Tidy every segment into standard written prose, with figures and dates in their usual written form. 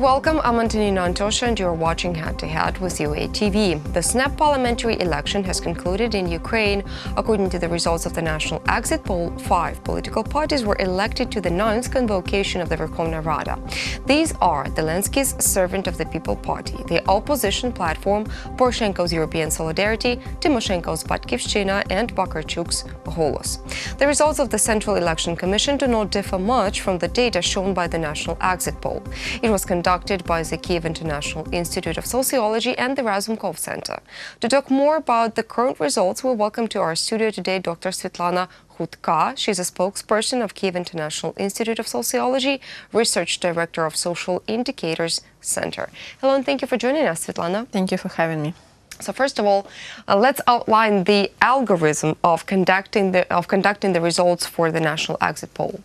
welcome. I'm Antonina Antosha and you're watching Head to Head with UATV. The snap parliamentary election has concluded in Ukraine. According to the results of the national exit poll, 5 political parties were elected to the 9th Convocation of the Verkhovna Rada. These are Zelensky's Servant of the People Party, the opposition platform, Poroshenko's European Solidarity, Tymoshenko's Batkivshchyna and Vakarchuk's Holos. The results of the Central Election Commission do not differ much from the data shown by the national exit poll. It was conducted by the Kyiv International Institute of Sociology and the Razumkov Center. To talk more about the current results, we welcome to our studio today Dr. Svitlana Khutka. She's a spokesperson of Kyiv International Institute of Sociology, Research Director of Social Indicators Center. Hello and thank you for joining us, Svitlana. Thank you for having me. So first of all, let's outline the algorithm of conducting the results for the national exit poll.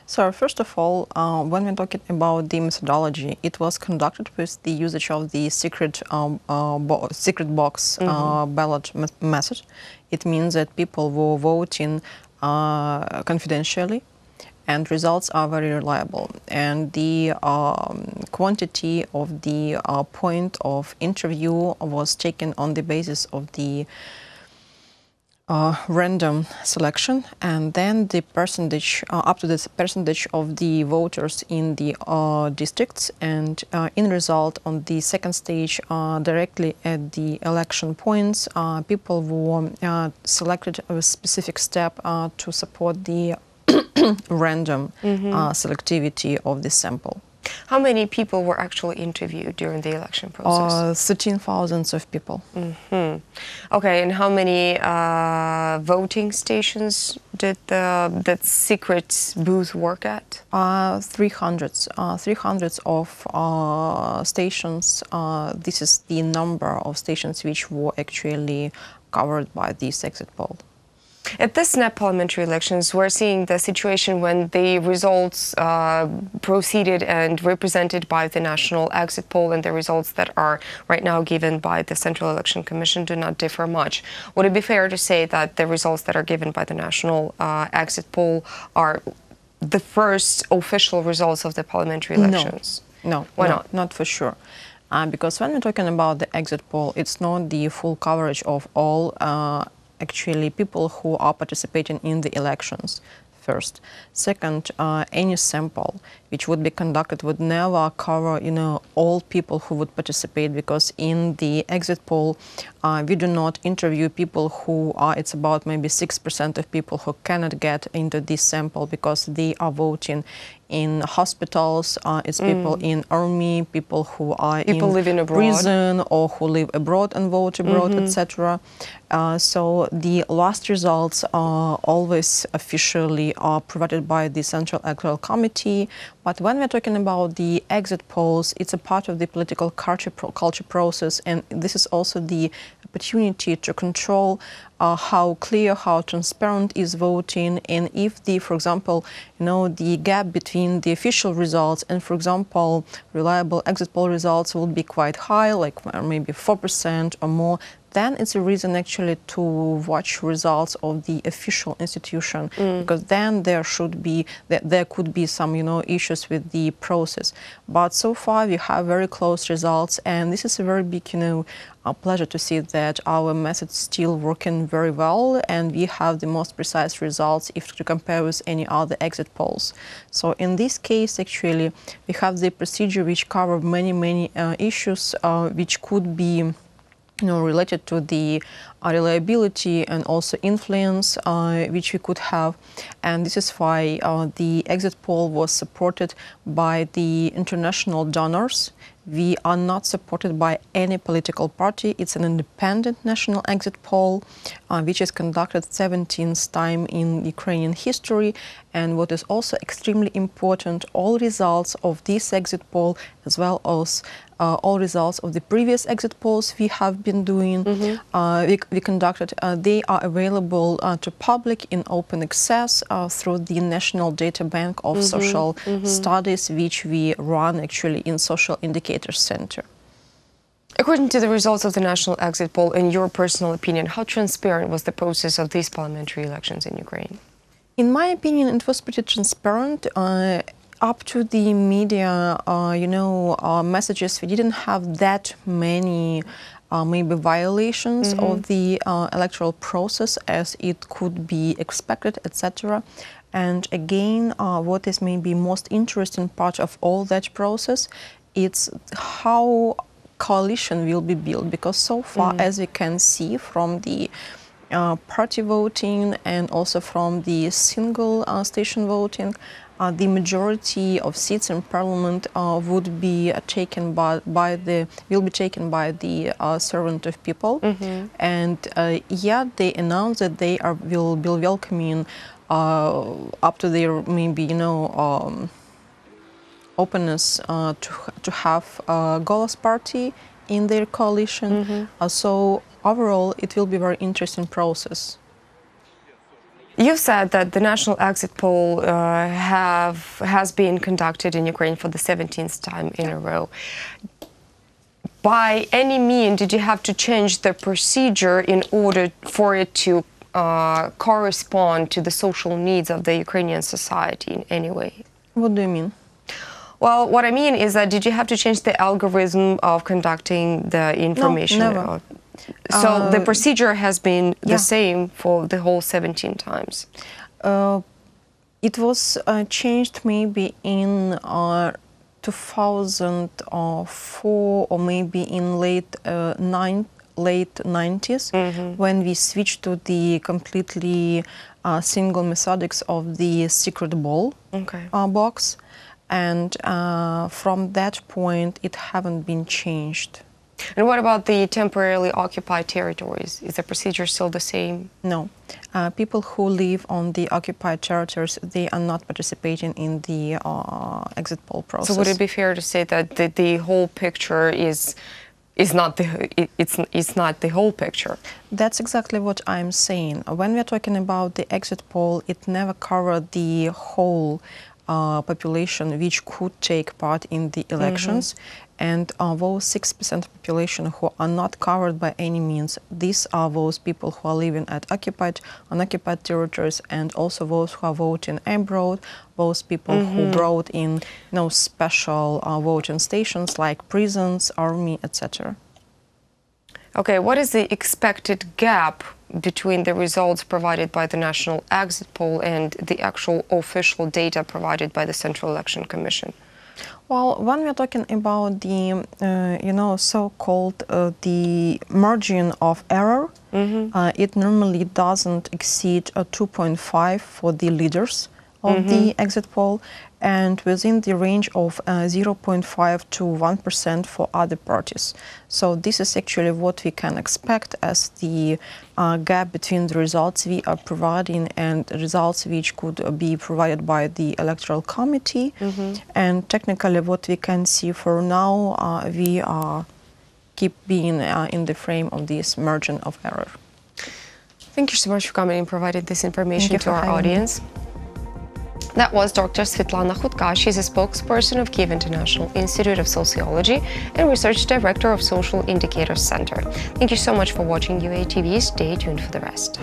So first of all, when we're talking about the methodology, it was conducted with the usage of the secret box ballot method. It means that people were voting confidentially, and results are very reliable. And the quantity of the point of interview was taken on the basis of the random selection, and then the percentage, up to the percentage of the voters in the districts, and in result on the second stage, directly at the election points, people were selected a specific step to support the random selectivity of the sample. How many people were actually interviewed during the election process? 13,000 of people. Okay, and how many voting stations did that secret booth work at? 300 of stations. This is the number of stations which were actually covered by this exit poll. At this snap parliamentary elections, we're seeing the situation when the results proceeded and represented by the national exit poll and the results that are right now given by the Central Election Commission do not differ much. Would it be fair to say that the results that are given by the national exit poll are the first official results of the parliamentary elections? No. Why not? Not for sure. Because when we're talking about the exit poll, it's not the full coverage of all actually people who are participating in the elections, first. Second, any sample which would be conducted would never cover, all people who would participate, because in the exit poll, we do not interview people who are, it's about maybe 6% of people who cannot get into this sample because they are voting in hospitals, it's people in army, people who are living in abroad, prison, or who live abroad and vote abroad, etc. So the last results are always officially provided by the Central Electoral Committee. But when we're talking about the exit polls, it's a part of the political culture process, and this is also the opportunity to control how clear, how transparent is voting, and if the, for example, the gap between the official results and, for example, reliable exit poll results will be quite high, like maybe 4% or more, then it's a reason actually to watch results of the official institution, because then there could be some issues with the process. But so far we have very close results, and this is a very big a pleasure to see that our method is still working very well, and we have the most precise results if to compare with any other exit polls. So in this case, actually, we have the procedure which covers many issues which could be related to the reliability and also influence which we could have. And this is why the exit poll was supported by the international donors. We are not supported by any political party. It's an independent national exit poll, which is conducted 17th time in Ukrainian history. And what is also extremely important, all results of this exit poll, as well as all results of the previous exit polls we have been doing, we conducted, they are available to public in open access through the National Data Bank of Social Studies, which we run actually in Social Indicators Center. According to the results of the national exit poll, in your personal opinion, how transparent was the process of these parliamentary elections in Ukraine? In my opinion, it was pretty transparent. up to the media, messages, we didn't have that many maybe violations of the electoral process as it could be expected, etc. And again, what is maybe most interesting part of all that process, it's how coalition will be built, because so far, as we can see from the party voting and also from the single station voting, the majority of seats in parliament will be taken by the servant of people. And they announced that they will be welcoming up to their maybe openness to have Holos party in their coalition. So overall, it will be a very interesting process. You said that the national exit poll has been conducted in Ukraine for the 17th time in a row. By any means, did you have to change the procedure in order for it to correspond to the social needs of the Ukrainian society in any way? What do you mean? Well, what I mean is that did you have to change the algorithm of conducting the information? No, never. So the procedure has been the same for the whole 17 times? It was changed maybe in 2004 or maybe in late 90s, when we switched to the completely single methodics of the secret ball box. And from that point, it haven't been changed. And what about the temporarily occupied territories? Is the procedure still the same? No. People who live on the occupied territories, they are not participating in the exit poll process. So would it be fair to say that the whole picture is not the whole picture? That's exactly what I'm saying. When we're talking about the exit poll, it never covered the whole population which could take part in the elections. And those 6% of population who are not covered by any means, these are those people who are living at unoccupied territories, and also those who are voting abroad, those people who brought in special voting stations like prisons, army, etc. Okay, what is the expected gap between the results provided by the national exit poll and the actual official data provided by the Central Election Commission? Well, when we're talking about the, so-called the margin of error, it normally doesn't exceed 2.5 for the leaders of the exit poll, and within the range of 0.5 to 1% for other parties. So this is actually what we can expect as the gap between the results we are providing and results which could be provided by the Electoral Committee. And technically what we can see for now, we keep being in the frame of this margin of error. Thank you so much for coming and providing this information to our audience. That was Dr. Svitlana Khutka. She's a spokesperson of Kyiv International Institute of Sociology and Research Director of Social Indicators Center. Thank you so much for watching UATV. Stay tuned for the rest.